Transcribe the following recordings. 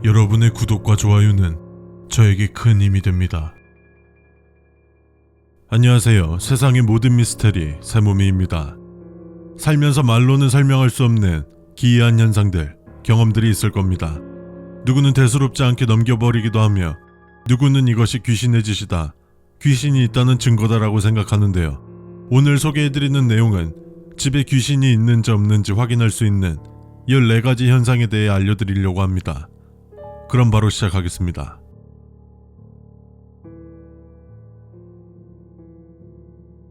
여러분의 구독과 좋아요는 저에게 큰 힘이 됩니다. 안녕하세요. 세상의 모든 미스테리 세모미입니다. 살면서 말로는 설명할 수 없는 기이한 현상들, 경험들이 있을 겁니다. 누구는 대수롭지 않게 넘겨버리기도 하며 누구는 이것이 귀신의 짓이다, 귀신이 있다는 증거다라고 생각하는데요. 오늘 소개해드리는 내용은 집에 귀신이 있는지 없는지 확인할 수 있는 14가지 현상에 대해 알려드리려고 합니다. 그럼 바로 시작하겠습니다.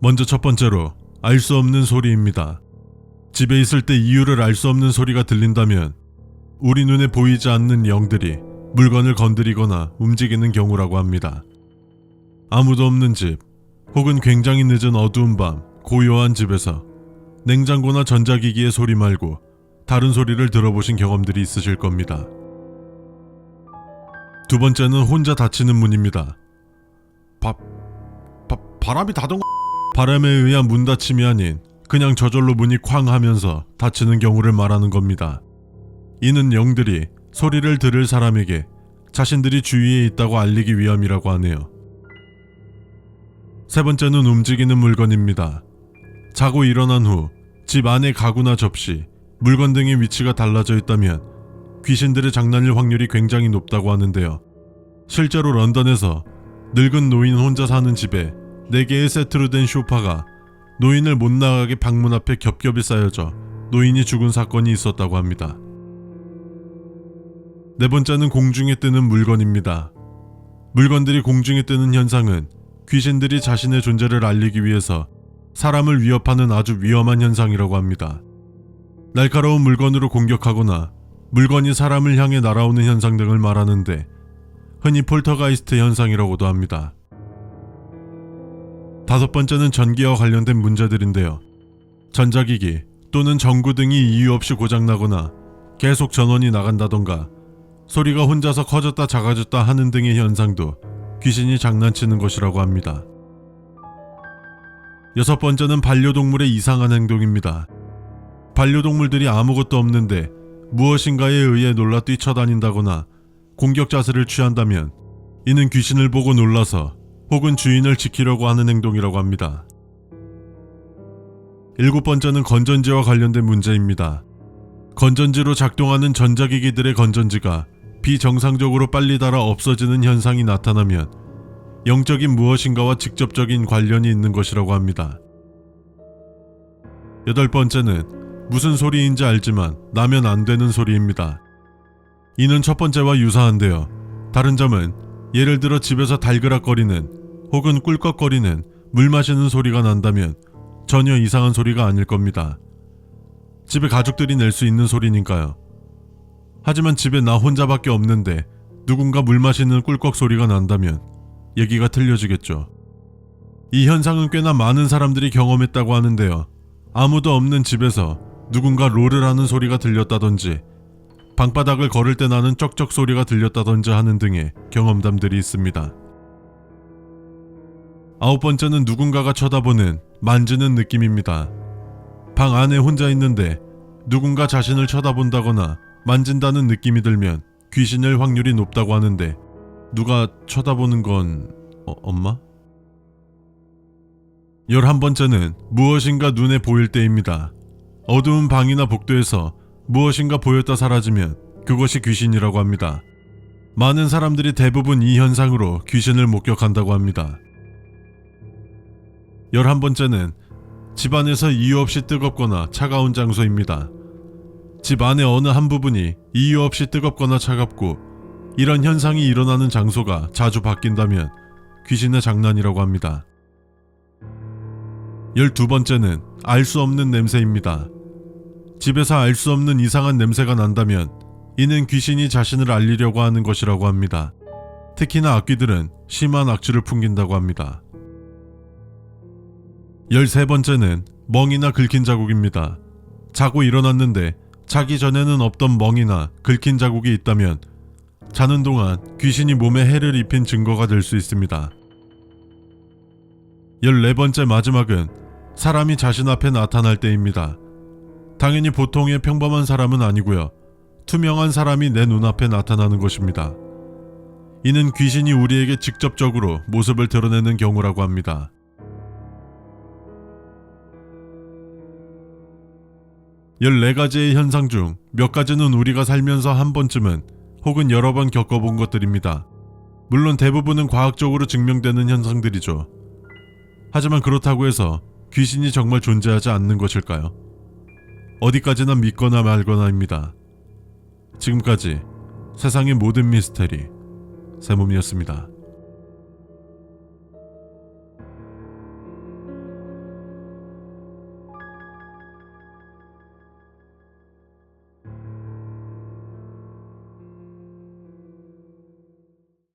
먼저 첫 번째로 알 수 없는 소리입니다. 집에 있을 때 이유를 알 수 없는 소리가 들린다면 우리 눈에 보이지 않는 영들이 물건을 건드리거나 움직이는 경우라고 합니다. 아무도 없는 집, 혹은 굉장히 늦은 어두운 밤, 고요한 집에서 냉장고나 전자기기의 소리 말고 다른 소리를 들어보신 경험들이 있으실 겁니다. 두 번째는 혼자 닫히는 문입니다. 바람이 닫은 거... 바람에 의한 문 닫힘이 아닌 그냥 저절로 문이 쾅 하면서 닫히는 경우를 말하는 겁니다. 이는 영들이 소리를 들을 사람에게 자신들이 주위에 있다고 알리기 위함이라고 하네요. 세 번째는 움직이는 물건입니다. 자고 일어난 후 집 안의 가구나 접시, 물건 등의 위치가 달라져 있다면 귀신들의 장난일 확률이 굉장히 높다고 하는데요. 실제로 런던에서 늙은 노인 혼자 사는 집에 4개의 세트로 된 소파가 노인을 못 나가게 방문 앞에 겹겹이 쌓여져 노인이 죽은 사건이 있었다고 합니다. 네 번째는 공중에 뜨는 물건입니다. 물건들이 공중에 뜨는 현상은 귀신들이 자신의 존재를 알리기 위해서 사람을 위협하는 아주 위험한 현상이라고 합니다. 날카로운 물건으로 공격하거나 물건이 사람을 향해 날아오는 현상 등을 말하는데 흔히 폴터가이스트 현상이라고도 합니다. 다섯 번째는 전기와 관련된 문제들인데요. 전자기기 또는 전구 등이 이유 없이 고장나거나 계속 전원이 나간다던가 소리가 혼자서 커졌다 작아졌다 하는 등의 현상도 귀신이 장난치는 것이라고 합니다. 여섯 번째는 반려동물의 이상한 행동입니다. 반려동물들이 아무것도 없는데 무엇인가에 의해 놀라 뛰쳐다닌다거나 공격 자세를 취한다면 이는 귀신을 보고 놀라서 혹은 주인을 지키려고 하는 행동이라고 합니다. 일곱 번째는 건전지와 관련된 문제입니다. 건전지로 작동하는 전자기기들의 건전지가 비정상적으로 빨리 닳아 없어지는 현상이 나타나면 영적인 무엇인가와 직접적인 관련이 있는 것이라고 합니다. 여덟 번째는 무슨 소리인지 알지만 나면 안 되는 소리입니다. 이는 첫 번째와 유사한데요. 다른 점은 예를 들어 집에서 달그락거리는 혹은 꿀꺽거리는 물 마시는 소리가 난다면 전혀 이상한 소리가 아닐 겁니다. 집에 가족들이 낼 수 있는 소리니까요. 하지만 집에 나 혼자밖에 없는데 누군가 물 마시는 꿀꺽 소리가 난다면 얘기가 틀려지겠죠. 이 현상은 꽤나 많은 사람들이 경험했다고 하는데요. 아무도 없는 집에서 누군가 롤을 하는 소리가 들렸다든지 방바닥을 걸을 때 나는 쩍쩍 소리가 들렸다든지 하는 등의 경험담들이 있습니다. 아홉 번째는 누군가가 쳐다보는, 만지는 느낌입니다. 방 안에 혼자 있는데 누군가 자신을 쳐다본다거나 만진다는 느낌이 들면 귀신일 확률이 높다고 하는데 누가 쳐다보는 건 엄마? 11번째는 무엇인가 눈에 보일 때입니다. 어두운 방이나 복도에서 무엇인가 보였다 사라지면 그것이 귀신이라고 합니다. 많은 사람들이 대부분 이 현상으로 귀신을 목격한다고 합니다. 11번째는 집안에서 이유 없이 뜨겁거나 차가운 장소입니다. 집 안의 어느 한 부분이 이유 없이 뜨겁거나 차갑고 이런 현상이 일어나는 장소가 자주 바뀐다면 귀신의 장난이라고 합니다. 12번째는 알 수 없는 냄새입니다. 집에서 알 수 없는 이상한 냄새가 난다면 이는 귀신이 자신을 알리려고 하는 것이라고 합니다. 특히나 악귀들은 심한 악취를 풍긴다고 합니다. 13번째는 멍이나 긁힌 자국입니다. 자고 일어났는데 자기 전에는 없던 멍이나 긁힌 자국이 있다면 자는 동안 귀신이 몸에 해를 입힌 증거가 될 수 있습니다. 14번째 마지막은 사람이 자신 앞에 나타날 때입니다. 당연히 보통의 평범한 사람은 아니고요. 투명한 사람이 내 눈앞에 나타나는 것입니다. 이는 귀신이 우리에게 직접적으로 모습을 드러내는 경우라고 합니다. (14) 가지의 현상 중 몇 가지는 우리가 살면서 한 번쯤은 혹은 여러 번 겪어본 것들입니다. 물론 대부분은 과학적으로 증명되는 현상들이죠. 하지만 그렇다고 해서 귀신이 정말 존재하지 않는 것일까요? 어디까지나 믿거나 말거나입니다. 지금까지 세상의 모든 미스테리 세몸이었습니다.